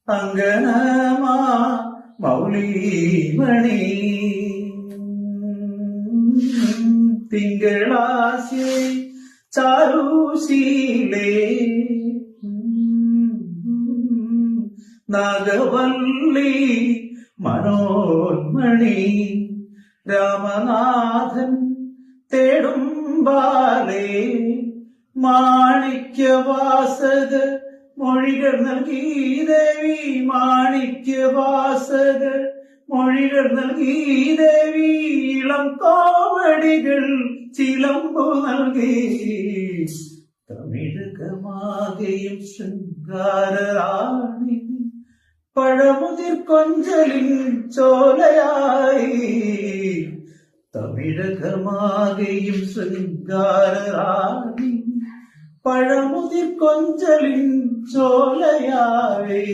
അങ്കണമാ മൗലിമണി തിങ്കളാശേ ചാരുശീലേ നാഗവല്ലി മനോന്മണി രാമനാഥൻ തേടും ബാലേ മാണിക്യവാസക മൊഴികൾ നൽകി ദേവി മാണിക്യവാസക മൊഴികൾ നൽകി ദേവി ഇളം കോവടികൾ ചിലമ്പു നൽകി തമിഴകമാകെയും ശൃംഗാരറാണി പഴമുതിർ കൊഞ്ചലിൻ ചോലയായി തമിഴകമാകെയും ശൃംഗാരറാണി പഴമുതിർ കൊഞ്ചലിൻ ചോലയായി